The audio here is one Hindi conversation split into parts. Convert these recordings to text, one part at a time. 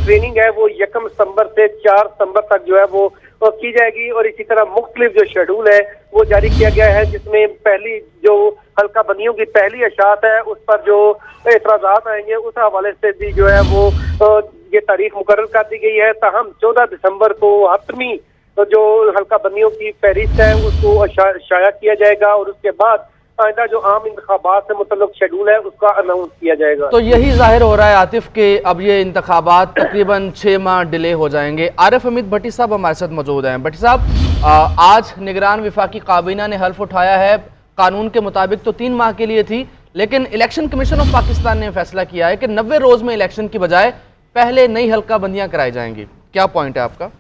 ट्रेनिंग है वो 1 सितंबर से 4 सितंबर तक जो है वो की जाएगी। और इसी तरह मुख्तलिफ जो शेड्यूल है वो जारी किया गया है, जिसमें पहली जो हल्का बंदियों की पहली अशात है उस पर जो एतराजात आएंगे उस हवाले से भी जो है वो ये तारीख मुकर्रर कर दी गई है। ताहम 14 दिसंबर को हतमी जो हल्का बंदियों की फहरिस्त है उसको शाया किया जाएगा और उसके बाद आइंदा जो आम इंतखाबात से मुतल्लिक शेड्यूल है उसका अनाउंस किया जाएगा। तो यही जाहिर हो रहा है आतिफ के अब ये इंतखाबात तकरीबन 6 माह डिले हो जाएंगे। आरिफ हमीद भट्टी साहब हमारे साथ मौजूद हैं। भट्टी साहब, आज निगरान विफाकी काबीना ने हल्फ उठाया है, कानून के मुताबिक तो 3 माह के लिए थी, लेकिन इलेक्शन कमीशन ऑफ पाकिस्तान ने फैसला किया है कि 90 रोज में इलेक्शन की बजाय पहले नई हल्का बंदियां कराई जाएंगी। क्या पॉइंट है आपका?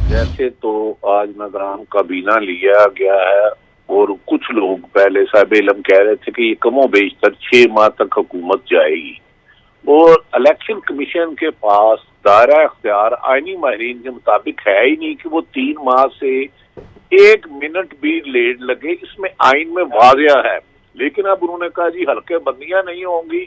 जैसे तो आज निगरान काबीना लिया गया है और कुछ लोग पहले साहिब इल्म कह रहे थे कि ये कमो बेशतर 6 माह तक हुकूमत जाएगी और इलेक्शन कमीशन के पास दायरा अख्तियार आईनी माहिरीन के मुताबिक है ही नहीं कि वो 3 माह से 1 मिनट भी लेट लगे। इसमें आइन में वाज़िया है, लेकिन अब उन्होंने कहा जी हल्के बंदियां नहीं होंगी,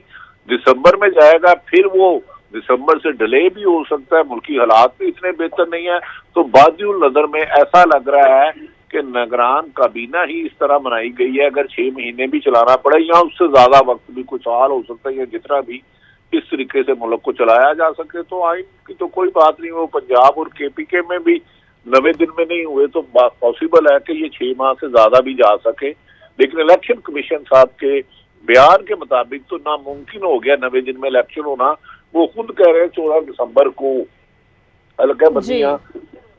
दिसंबर में जाएगा, फिर वो दिसंबर से डिले भी हो सकता है, मुल्की हालात भी इतने बेहतर नहीं है। तो बादिउल नजर में ऐसा लग रहा है कि निगरान काबीना ही इस तरह बनाई गई है, अगर 6 महीने भी चलाना पड़े या उससे ज्यादा वक्त भी कुछ हाल हो सकता है, या जितना भी इस तरीके से मुल्क को चलाया जा सके। तो आइन की तो कोई बात नहीं, वो पंजाब और KPK में भी 90 दिन में नहीं हुए तो पॉसिबल है कि ये 6 माह से ज्यादा भी जा सके। लेकिन इलेक्शन कमीशन साहब के बयान के मुताबिक तो नामुमकिन हो गया 90 दिन में इलेक्शन होना। वो खुद कह रहे हैं 14 दिसंबर को हल्का बंदियां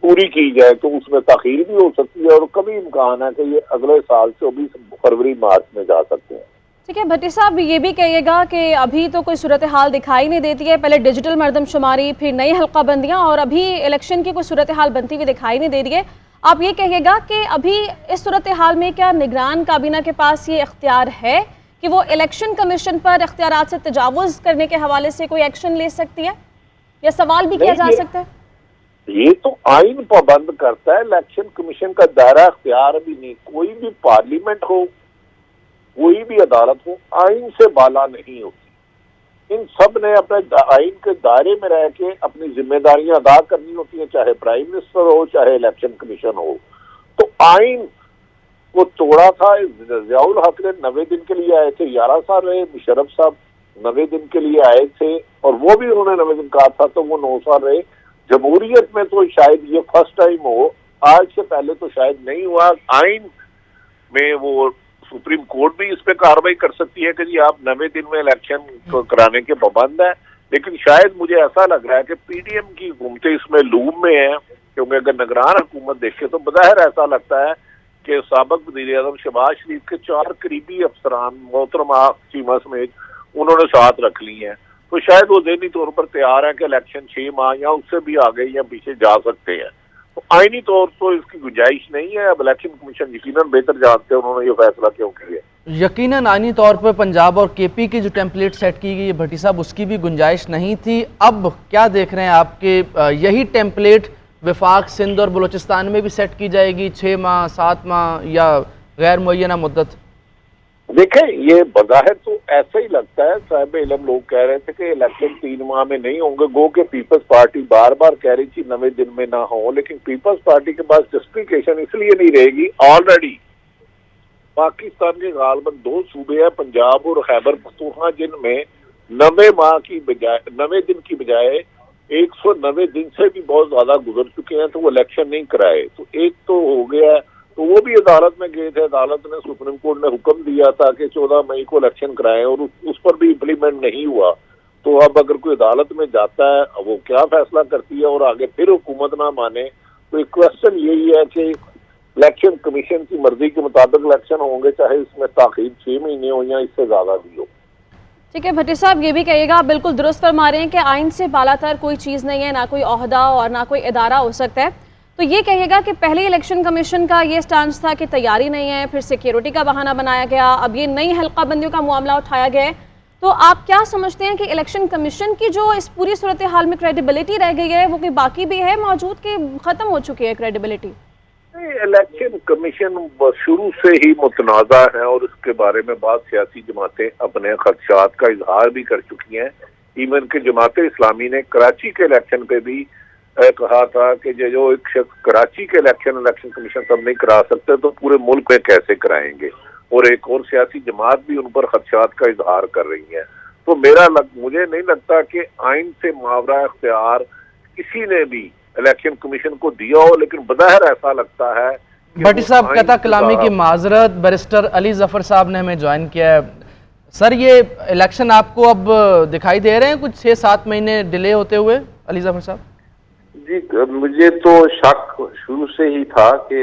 पूरी की जाए, तो उसमें ताखीर भी हो सकती है और कभी इम्कान है कि ये अगले साल 24 फरवरी मार्च में जा सकते हैं। ठीक है भट्टी साहब, ये भी कहिएगा कि अभी तो कोई सूरत हाल दिखाई नहीं देती है, पहले डिजिटल मरदमशुमारी, फिर नई हल्का बंदियां और अभी इलेक्शन की कोई सूरत हाल बनती हुई दिखाई नहीं दे रही है। आप ये कहिएगा कि अभी इस सूरत हाल में क्या निगरान काबीना के पास ये इख्तियार है कि वो इलेक्शन कमीशन पर इख्तियारात से तजावुज़ करने के हवाले से कोई एक्शन ले सकती है, या सवाल भी किया जा सकता है? ये तो आइन पाबंद करता है, इलेक्शन कमीशन का दायरा अख्तियार भी नहीं। कोई भी पार्लियामेंट हो, कोई भी अदालत हो, आइन से बाला नहीं होती। इन सब ने अपने आइन के दायरे में रह के अपनी जिम्मेदारियां अदा करनी होती है, चाहे प्राइम मिनिस्टर हो चाहे इलेक्शन कमीशन हो। तो आइन वो तोड़ा था। ज़ियाउल हक ने 90 दिन के लिए आए थे, 11 साल रहे। मुशर्रफ साहब 90 दिन के लिए आए थे और वो भी उन्होंने 90 दिन कहा था, तो वो 9 साल रहे। जमहूरियत में तो शायद ये फर्स्ट टाइम हो, आज से पहले तो शायद नहीं हुआ। आइन में वो सुप्रीम कोर्ट भी इस पे कार्रवाई कर सकती है कि जी आप 90 दिन में इलेक्शन कराने के पाबंद है। लेकिन शायद मुझे ऐसा लग रहा है कि PDM की हुकूमतें इसमें लूम में है, क्योंकि अगर निगरान हुकूमत देखे तो बज़ाहिर ऐसा लगता है कि साबिक वज़ीर आज़म शहबाज शरीफ के 4 करीबी अफसरान मोहतरमा चीमा समेत उन्होंने साथ रख ली हैं। तो शायद वो ज़हनी तौर पर तैयार है कि इलेक्शन 6 माह या उससे भी आगे या पीछे जा सकते हैं। तो आईनी तौर तो इसकी गुंजाइश नहीं है। अब इलेक्शन कमीशन यकीनन बेहतर जानते हैं उन्होंने ये फैसला क्यों किया। यकीनन आईनी तौर पर पंजाब और KP की जो टेम्पलेट सेट की गई है भट्टी साहब, उसकी भी गुंजाइश नहीं थी। अब क्या देख रहे हैं आपके यही टेम्पलेट वफाक सिंध और बलूचिस्तान में भी सेट की जाएगी, 6 माह 7 माह या गैर मुअय्यना मुद्दत? देखें, ये बज़ाहिर तो ऐसा ही लगता है। साहिब इल्म लोग कह रहे थे कि इलेक्शन 3 माह में नहीं होंगे, गो के पीपल्स पार्टी बार बार कह रही थी 90 दिन में ना हो, लेकिन पीपल्स पार्टी के पास जस्टिफिकेशन इसलिए नहीं रहेगी। ऑलरेडी पाकिस्तान के गालबन 2 सूबे हैं, पंजाब और खैबर पख्तूनख्वा, जिनमें 90 माह की बजाय 90 दिन की बजाय 190 दिन से भी बहुत ज्यादा गुजर चुके हैं, तो वो इलेक्शन नहीं कराए। तो एक तो हो गया, तो वो भी अदालत में गए थे। अदालत ने, सुप्रीम कोर्ट ने हुक्म दिया था कि 14 मई को इलेक्शन कराएं और उस पर भी इम्प्लीमेंट नहीं हुआ। तो अब अगर कोई अदालत में जाता है, वो क्या फैसला करती है और आगे फिर हुकूमत ना माने, तो एक क्वेश्चन यही है कि इलेक्शन कमीशन की मर्जी के मुताबिक इलेक्शन होंगे, चाहे इसमें ताखीर 6 महीने हो या इससे ज्यादा भी हो। ठीक है भट्टी साहब, ये भी कहिएगा, आप बिल्कुल दुरुस्त फरमा रहे हैं कि आइन से बालातर कोई चीज़ नहीं है, ना कोई ओहदा और ना कोई इदारा हो सकता है। तो ये कहिएगा कि पहले इलेक्शन कमीशन का ये स्टांस था कि तैयारी नहीं है, फिर सिक्योरिटी का बहाना बनाया गया, अब ये नई हल्का बंदियों का मामला उठाया गया है। तो आप क्या समझते हैं कि इलेक्शन कमीशन की जो इस पूरी सूरत हाल में क्रेडिबिलिटी रह गई है, वो कोई बाकी भी है मौजूद कि ख़त्म हो चुकी है क्रेडिबिलिटी? इलेक्शन कमीशन शुरू से ही मुतनाज़ा है और उसके बारे में बहुत सियासी जमातें अपने खदशात का इजहार भी कर चुकी हैं इवन के जमात इस्लामी ने कराची के इलेक्शन पे भी कहा था कि जो एक शख्स कराची के इलेक्शन कमीशन सब नहीं करा सकते तो पूरे मुल्क में कैसे कराएंगे, और एक और सियासी जमात भी उन पर खदशात का इजहार कर रही है। तो मुझे नहीं लगता कि आइन से मावरा इख्तियार किसी ने भी इलेक्शन कमीशन को दिया हो, लेकिन बज़ाहिर ऐसा लगता है। भट्टी साहब, कहता कलामी की माजरत, बैरिस्टर अली जफर साहब ने हमें ज्वाइन किया है। सर, ये इलेक्शन आपको अब दिखाई दे रहे हैं कुछ 6-7 महीने डिले होते हुए? अली जफर साहब जी, मुझे तो शक शुरू से ही था कि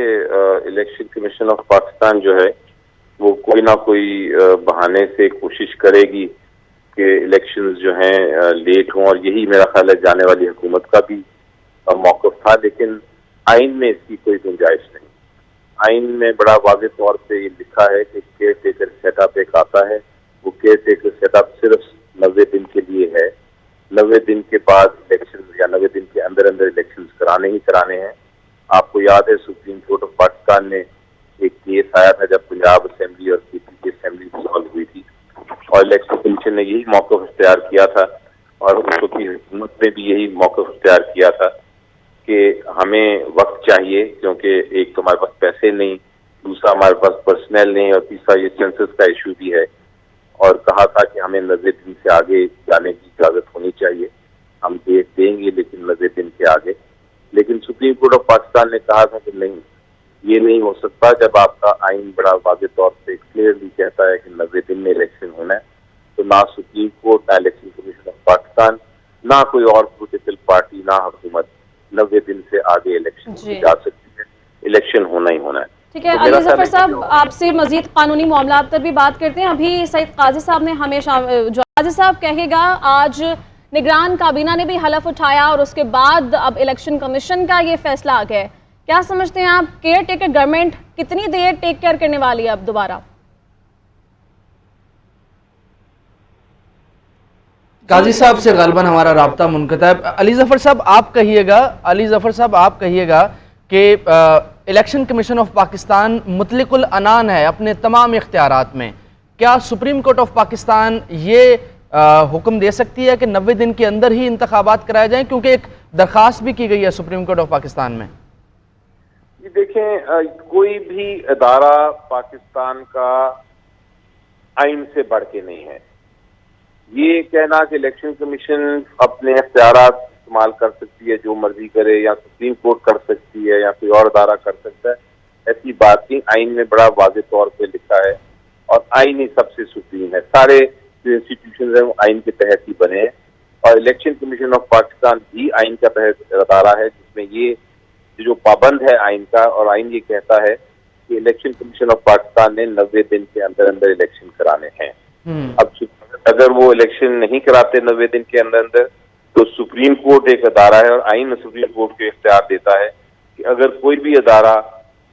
इलेक्शन कमीशन ऑफ पाकिस्तान जो है वो कोई ना कोई बहाने से कोशिश करेगी कि इलेक्शंस जो हैं लेट हों, और यही मेरा ख्याल है जाने वाली हुकूमत का भी मौक़िफ़ था। लेकिन आइन में इसकी कोई गुंजाइश नहीं। आइन में बड़ा वाज़ेह तौर पे ये लिखा है कि केयर टेकर सेटअप एक आता है, वो केयर टेकर सेटअप सिर्फ 90 दिन के लिए है। 90 दिन के बाद इलेक्शन या 90 दिन के अंदर अंदर इलेक्शन कराने ही कराने हैं। आपको याद है सुप्रीम कोर्ट ऑफ पाकिस्तान ने एक केस आया था जब पंजाब असेंबली और पीपी की असेंबली सॉल्व हुई थी, और इलेक्शन कमीशन ने यही मौक़िफ़ इख्तियार किया था, और उस वक्त की हुकूमत ने भी यही मौक़िफ़ इख्तियार किया था कि हमें वक्त चाहिए, क्योंकि एक तो हमारे पास पैसे नहीं, दूसरा हमारे पास पर्सनल नहीं, और तीसरा ये सेंसस का इशू भी है। और कहा था कि हमें 90 दिन से आगे जाने की इजाज़त होनी चाहिए, हम डेट देंगे लेकिन 90 दिन के आगे। लेकिन सुप्रीम कोर्ट ऑफ पाकिस्तान ने कहा था कि नहीं, ये नहीं हो सकता। जब आपका आइन बड़ा वाज़ेह तौर पे क्लियरली कहता है कि 90 दिन में इलेक्शन होना है, तो ना सुप्रीम कोर्ट, ना इलेक्शन कमीशन ऑफ पाकिस्तान, ना कोई और पोलिटिकल पार्टी, ना हुकूमत 90 दिन से आगे इलेक्शन जा सकती है। इलेक्शन होना ही होना है। ठीक है, अली जफर साहब, आपसे मजीद कानूनी मामला पर भी बात करते हैं। अभी सईद काजी साहब ने हमेशा काजी साहब कहेगा, आज निगरान काबीना ने भी हलफ उठाया और उसके बाद अब इलेक्शन कमीशन का ये फैसला आ गया है। क्या समझते हैं आप, केयर टेकर गवर्नमेंट कितनी देर टेक केयर करने वाली है अब दोबारा? काजी साहब से गलबन हमारा राब्ता मुनक़ता है। अली जफर साहब आप कहिएगा कि इलेक्शन कमीशन ऑफ पाकिस्तान मुतलिकुल अनान है अपने तमाम इख्तियारात में। क्या सुप्रीम कोर्ट ऑफ पाकिस्तान ये हुक्म दे सकती है कि 90 दिन के अंदर ही इंतखाबात कराए जाएं, क्योंकि एक दरख्वास्त भी की गई है सुप्रीम कोर्ट ऑफ पाकिस्तान में? ये देखें, कोई भी अदारा पाकिस्तान का आइन से बढ़ के नहीं है। ये कहना कि इलेक्शन कमीशन अपने इख्तियारात इस्तेमाल कर सकती है, जो मर्जी करे, या सुप्रीम कोर्ट कर सकती है, या कोई और अदारा कर सकता है, ऐसी बात नहीं। आइन में बड़ा वाज़ेह तौर पे लिखा है, और आइन ही सबसे सुप्रीम है। सारे जो इंस्टीट्यूशन है वो आइन के तहत ही बने हैं, और इलेक्शन कमीशन ऑफ पाकिस्तान भी आइन का तहत अदारा है, जिसमें ये जो पाबंद है आइन का, और आइन ये कहता है कि इलेक्शन कमीशन ऑफ पाकिस्तान ने 90 दिन के अंदर अंदर इलेक्शन कराने हैं। अब अगर वो इलेक्शन नहीं कराते 90 दिन के अंदर अंदर, तो सुप्रीम कोर्ट एक अदारा है, और आइन सुप्रीम कोर्ट को इख्तियार देता है कि अगर कोई भी अदारा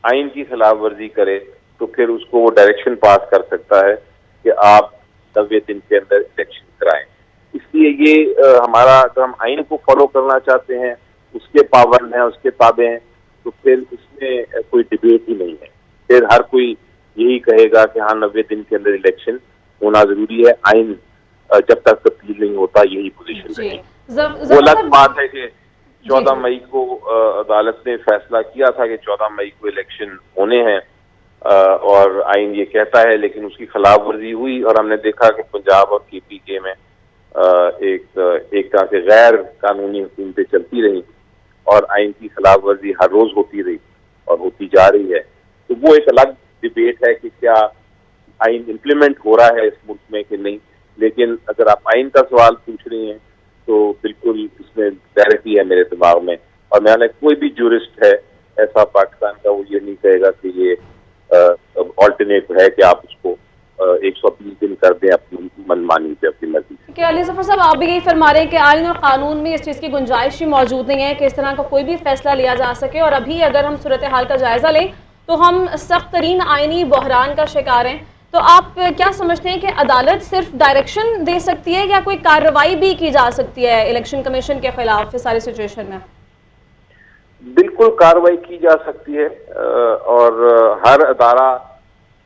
आइन की खिलाफ वर्जी करे तो फिर उसको वो डायरेक्शन पास कर सकता है कि आप 90 दिन के अंदर इलेक्शन कराएं। इसलिए ये हमारा, अगर हम आइन को फॉलो करना चाहते हैं, उसके पाबंद हैं, उसके ताबे हैं, तो फिर इसमें कोई डिबेट ही नहीं है। फिर हर कोई यही कहेगा कि हाँ 90 दिन के अंदर इलेक्शन होना जरूरी है। आइन जब तक तब्दील नहीं होता यही पोजीशन रहेगी। वो अलग बात है कि 14 मई को अदालत ने फैसला किया था कि 14 मई को इलेक्शन होने हैं, और आइन ये कहता है, लेकिन उसकी खिलाफ वर्जी हुई, और हमने देखा कि पंजाब और KPK में एक तरह से गैर कानूनी हुकूमतें चलती रही, और आइन की खिलाफ वर्जी हर रोज होती रही और होती जा रही है। तो वो एक अलग डिबेट है कि क्या आइन इम्प्लीमेंट हो रहा है इस मुल्क में कि नहीं। लेकिन अगर आप आइन का सवाल पूछ रही हैं तो बिल्कुल इसमें क्लैरिटी है मेरे दिमाग में, और मैंने कोई भी जूरिस्ट है ऐसा पाकिस्तान का, वो ये नहीं कहेगा कि ये ऑल्टरनेट है कि आप उसको 120 दिन कर दें अपनी मनमानी पे, अपनी मर्जी से। क्या अली जफर साहब, आप भी यही फरमा रहे हैं कि आइन और कानून में इस चीज़ की गुंजाइश ही मौजूद नहीं है कि इस तरह का कोई भी फैसला लिया जा सके, और अभी अगर हम सूरत हाल का जायजा लें तो हम सख्त तरीन आइनी बहरान का शिकार हैं। तो आप क्या समझते हैं कि अदालत सिर्फ डायरेक्शन दे सकती है या कोई कार्रवाई भी की जा सकती है इलेक्शन कमीशन के खिलाफ इस सारी सिचुएशन में? बिल्कुल कार्रवाई की जा सकती है, और हर अदारा,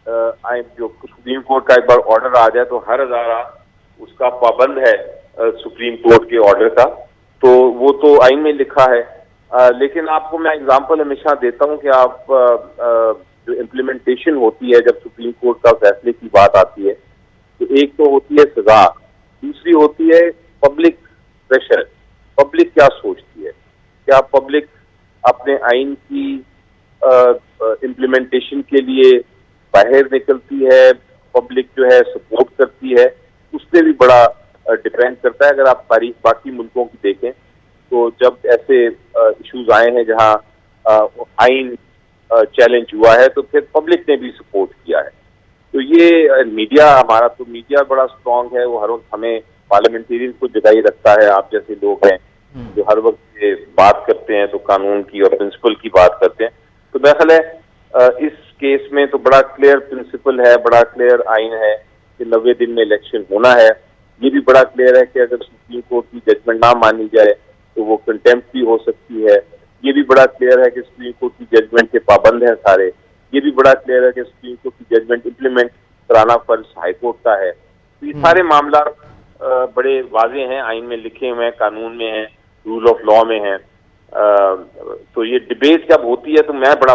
जो सुप्रीम कोर्ट का एक बार ऑर्डर आ जाए तो हर अदारा उसका पाबंद है सुप्रीम कोर्ट के ऑर्डर का, तो वो तो आइन में लिखा है। लेकिन आपको मैं एग्जांपल हमेशा देता हूं कि आप जो इम्प्लीमेंटेशन होती है जब सुप्रीम कोर्ट का फैसले की बात आती है, तो एक तो होती है सजा, दूसरी होती है पब्लिक प्रेशर। पब्लिक क्या सोचती है, क्या पब्लिक अपने आइन की इम्प्लीमेंटेशन के लिए बाहर निकलती है, पब्लिक जो है सपोर्ट करती है, उस पर भी बड़ा डिपेंड करता है। अगर आप तारीख बाकी मुल्कों की देखें तो जब ऐसे इश्यूज आए हैं जहां आइन चैलेंज हुआ है तो फिर पब्लिक ने भी सपोर्ट किया है। तो ये मीडिया, हमारा तो मीडिया बड़ा स्ट्रांग है, वो हर वक्त हमें पार्लियामेंटेरियन को जगाई रखता है। आप जैसे लोग हैं जो हर वक्त ये बात करते हैं तो कानून की और प्रिंसिपल की बात करते हैं, तो मेरा ख्याल है इस केस में तो बड़ा क्लियर प्रिंसिपल है, बड़ा क्लियर आइन है कि 90 दिन में इलेक्शन होना है। ये भी बड़ा क्लियर है कि अगर सुप्रीम कोर्ट की जजमेंट ना मानी जाए तो वो कंटेम्प्ट भी हो सकती है। ये भी बड़ा क्लियर है कि सुप्रीम कोर्ट की जजमेंट के पाबंद हैं सारे। ये भी बड़ा क्लियर है कि सुप्रीम कोर्ट की जजमेंट इम्प्लीमेंट कराना फर्ज हाईकोर्ट का है। तो ये सारे मामला बड़े वाजे हैं, आइन में लिखे हुए हैं, कानून में हैं, रूल ऑफ लॉ में हैं। तो ये डिबेट जब होती है तो मैं बड़ा